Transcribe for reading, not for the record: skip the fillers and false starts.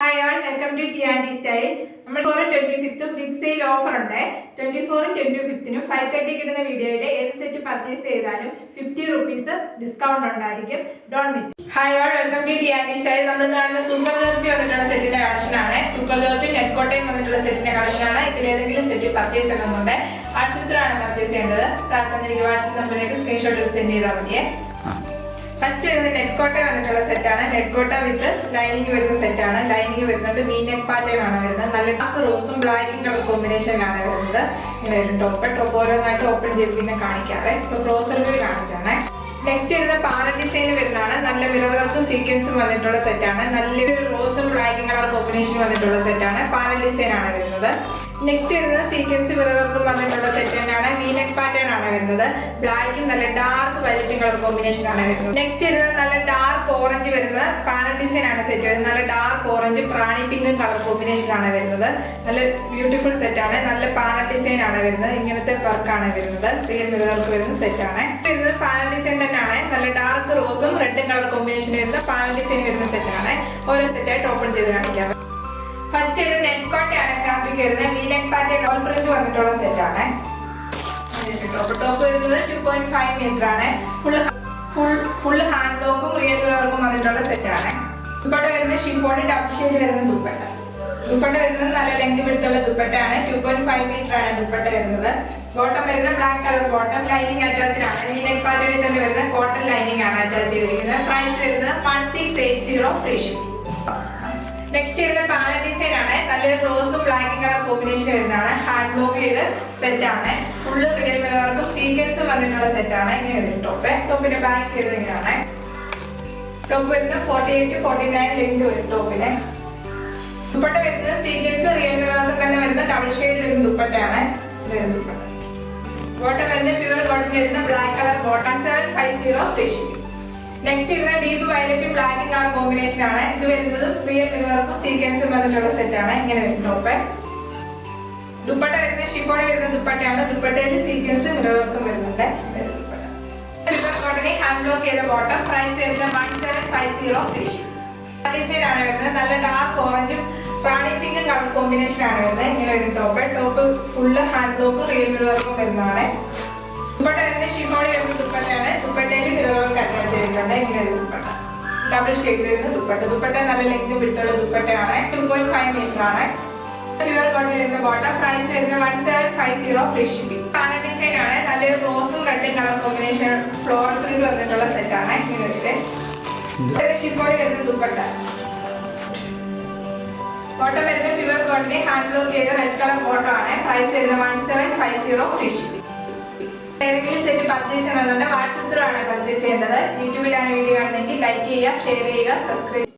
Hi all, welcome to T&D Style. നമ്മൾ 25th big sale offer ഉണ്ട്. 24 25th 5:30 കിട്ടുന്ന വീഡിയോയിൽ ഏത് സെറ്റ് പർച്ചേസ് ചെയ്താലും 50 rupees ഡിസ്കൗണ്ട് ഉണ്ടായിരിക്കും. Don't miss. Hi all, welcome to T&D Style. നമ്മൾ കാണുന്ന സൂപ്പർ ജോർജി വന്നിട്ടുള്ള സെറ്റിന്റെ കളക്ഷൻ ആണ്. സൂപ്പർ ജോർജി നെറ്റ് കോട്ടയം വന്നിട്ടുള്ള സെറ്റിന്റെ കളക്ഷൻ ആണ്. ഇതിൽ ഏതെങ്കിലും സെറ്റ് പർച്ചേസ് ചെയ്യണമെന്നുണ്ട് വാട്സ്ആപ്പിലാണ് പർച്ചേസ് ചെയ്യേണ്ടത്. താഴെ വാട്സ്ആപ്പ് നമ്പറിലേക്ക് സ്ക്രീൻഷോട്ട് എടുത്ത് സെൻഡ് ചെയ്താൽ മതിയേ. ഫസ്റ്റ് വരുന്നത് നെറ്റ് കോട്ട വന്നിട്ടുള്ള സെറ്റാണ്. നെറ്റ് കോട്ട വിത്ത് ലൈനിങ് വരുന്ന സെറ്റാണ്. ലൈനിങ് വരുന്നുണ്ട് വി നെക്ക് പാറ്റേൺ ആണ് വരുന്നത്. നല്ല ഡാർക്ക് റോസും ബ്ലാക്കും കളർ കോമ്പിനേഷനിലാണ് വരുന്നത്. ഇങ്ങനെ വരും ടോപ്പ് ഓരോന്നായിട്ട് ഓപ്പൺ ചെയ്ത് പിന്നെ കാണിക്കാവേ. ഇപ്പൊ ക്ലോസർ വ്യൂ കാണിച്ചാണ്. നെക്സ്റ്റ് വരുന്ന പാല ഡിസൈൻ വരുന്നതാണ്. നല്ല മിറർ വർക്ക് സീക്വൻസും വന്നിട്ടുള്ള സെറ്റാണ്. നല്ലൊരു റോസും ബ്ലാക്കും കളർ കോമ്പിനേഷൻ വന്നിട്ടുള്ള സെറ്റാണ്. പാല ഡിസൈൻ ആണ് വരുന്നത്. നെക്സ്റ്റ് വരുന്നത് സീക്വൻസ് മിറർ വർക്കും വന്നിട്ടുള്ള സെറ്റ് തന്നെയാണ്. വി നെക്ക് പാറ്റേൺ ആണ് വരുന്നത്. ബ്ലാക്കും നല്ല ഡാർക്ക് വയലറ്റും കളർ കോമ്പിനേഷൻ ആണ് വരുന്നത്. നെക്സ്റ്റ് വരുന്നത് നല്ല ഡാർക്ക് ഓറഞ്ച് വരുന്നത് പാല ഡിസൈൻ ആണ് സെറ്റ് വരുന്നത്. നല്ല ഡാർക്ക് ഓറഞ്ച് പ്രാണി പിങ്കും കളർ കോമ്പിനേഷൻ ആണ് വരുന്നത്. നല്ല ബ്യൂട്ടിഫുൾ സെറ്റ് ആണ്. നല്ല പാല ഡിസൈൻ ആണ് വരുന്നത്. ഇങ്ങനത്തെ വർക്കാണ് വരുന്നത്. റിയൽ മിറർ വർക്ക് വരുന്ന സെറ്റ് ആണ്. വരുന്നത് പാല ഡിസൈൻ തന്നെയാണ്. നല്ല ഡാർക്ക് റോസും റെഡും കളർ കോമ്പിനേഷൻ വരുന്ന പാല ഡിസൈൻ വരുന്ന സെറ്റ് ആണ്. ഓരോ സെറ്റായിട്ട് ഓപ്പൺ ചെയ്ത് കാണിക്കാം. ഫസ്റ്റ് ഒരു നെറ്റ് കോട്ടയാണ് ഫാബ്രിക് വരുന്നത്. V neck pattern all print വന്നിട്ടുള്ള സെറ്റ് ആണ്. ടോപ്പ് വരുന്നത് 2.5 മീറ്റർ ആണ്. ഫുൾ ഹാൻഡ് ബ്ലോക്കും റിയൽ വർക്കും വന്നിട്ടുള്ള സെറ്റ് ആണ്. ദുപ്പട്ട വരുന്നത് ഷിഫോൺ ഡബിൾ ഷെയ്ഡ് വരുന്ന ദുപ്പട്ട വരുന്നത് നല്ല ലെങ്ത് പിടുത്തുള്ള ദുപ്പട്ടയാണ്. 2.5 മീറ്റർ ആണ് ദുപ്പട്ട വരുന്നത്. ബോട്ടം വരുന്നത് black colour bottom. Lining attached ആണ്. വി നെക്ക് പാറ്റേണിൽ തന്നെ വരുന്ന കോട്ടൺ ലൈനിങ് ആണ് അറ്റാച്ച് ചെയ്തിരിക്കുന്നത്. പ്രൈസ് വരുന്നത് 1680 ഫ്രീ ഷിപ്പിംഗ്. നെക്സ്റ്റ് വരുന്ന പാല ഡിസൈൻ ആണ്. നല്ലൊരു റോസും ബ്ലാക്കും കളർ കോമ്പിനേഷൻ വരുന്നതാണ്. ഹാൻഡ് ബ്ലോക്ക് ചെയ്ത് സെറ്റ് ആണ്. ഫുള്ള് റിയൽ മിറർ വർക്കും സീക്വൻസും വന്നിട്ടുള്ള സെറ്റ് ആണ്. ഇങ്ങനെ വരും ടോപ്പിന്റെ ബാക്ക് വരുന്നത് ഇങ്ങനെയാണ്. ടോപ്പ് വരുന്നത് 48-49 ലെങ്ത് വരും ടോപ്പിന്. ദുപ്പട്ട വരുന്നത് സീക്വൻസ് റിയൽ മിറർ വർക്ക് തന്നെ വരുന്ന ഡബിൾ ഷെയ്ഡ് വരുന്ന ദുപ്പട്ടയാണ്. ദുപ്പട്ട ബോട്ടം വരുന്നത് പ്യുവർ കോട്ടൺ വരുന്ന black colour bottom. 750 free shipping. Next വരുന്നത് ഡീപ്പ് വയലറ്റും ബ്ലാക്കും കളർ കോമ്പിനേഷൻ ആണ്. ഇത് വരുന്നത് റിയൽ മിറർ വർക്കും സീക്വൻസും വന്നിട്ടുള്ള സെറ്റ് ആണ്. ഇങ്ങനെ വരും ടോപ്പ്. ദുപ്പട്ട വരുന്നത് ഷിഫോൺ വരുന്ന ദുപ്പട്ടയാണ്. ദുപ്പട്ടയിൽ സീക്വൻസ് മിറർ വർക്കും വരുന്നുണ്ട്. കോട്ടനെ ഹാൻഡ് ബ്ലോക്ക് ചെയ്ത ബോട്ടം. പ്രൈസ് വരുന്നത് 1750 ഫ്രീ ഷിപ്പിംഗ്. ഡിസൈൻ ആണ് വരുന്നത്. നല്ല ഡാർക്ക് ഓറഞ്ചും പ്രാണി പിങ്കും കളർ കോമ്പിനേഷൻ ആണ് വരുന്നത്. ഇങ്ങനെ വരും ടോപ്പ് ഫുള്ള് ഹാൻഡ് ബ്ലോക്കും റിയൽ മിറർ വർക്കും വരുന്നതാണ്. ദുപ്പട്ട വരുന്നത് ഷിഫോണിൽ വരുന്ന ദുപ്പട്ടയാണ്. ദുപ്പട്ടയിൽ മിറർ വർക്ക് അറ്റാച്ച് ചെയ്തിട്ടുണ്ട്. ഇങ്ങനെ ഒരു ദുപ്പട്ട ഡബിൾ ഷെയ്ഡ് വരുന്ന ദുപ്പട്ട നല്ല ലെങ്ത് പിടുത്തുള്ള ദുപ്പട്ടയാണ്. 2.5 മീറ്റർ ആണ്. പ്യുവർ കോട്ടൺ വരുന്ന ബോട്ടം. പ്രൈസ് വരുന്നത് 1750 ഫ്രീ ഷിപ്പിംഗ്. പാല ഡിസൈൻ ആണ്. നല്ലൊരു റോസും റെഡും കളർ കോമ്പിനേഷൻ ഫ്ലോർ പ്രിന്റ് വന്നിട്ടുള്ള സെറ്റ് ആണ്. ഇങ്ങനെ ഷിഫോണിൽ വരുന്ന ദുപ്പട്ട. ബോട്ടം വരുന്നത് പ്യുവർ കോട്ടൺ ഹാൻഡ് ബ്ലോക്ക് ചെയ്ത റെഡ് കളർ ബോട്ടം ആണ്. പ്രൈസ് വരുന്നത് 1750 ഫ്രീ ഷിപ്പിംഗ്. ഏതെങ്കിലും സെറ്റ് പർച്ചേസ് ചെയ്യണമെന്നുണ്ടെങ്കിൽ വാട്സ്ആപ്പ് ത്രൂ ആണ് പർച്ചേസ് ചെയ്യേണ്ടത്. യൂട്യൂബിലാണ് വീഡിയോ കാണുന്നതെങ്കിൽ ലൈക്ക് ചെയ്യുക, ഷെയർ ചെയ്യുക, സബ്സ്ക്രൈബ്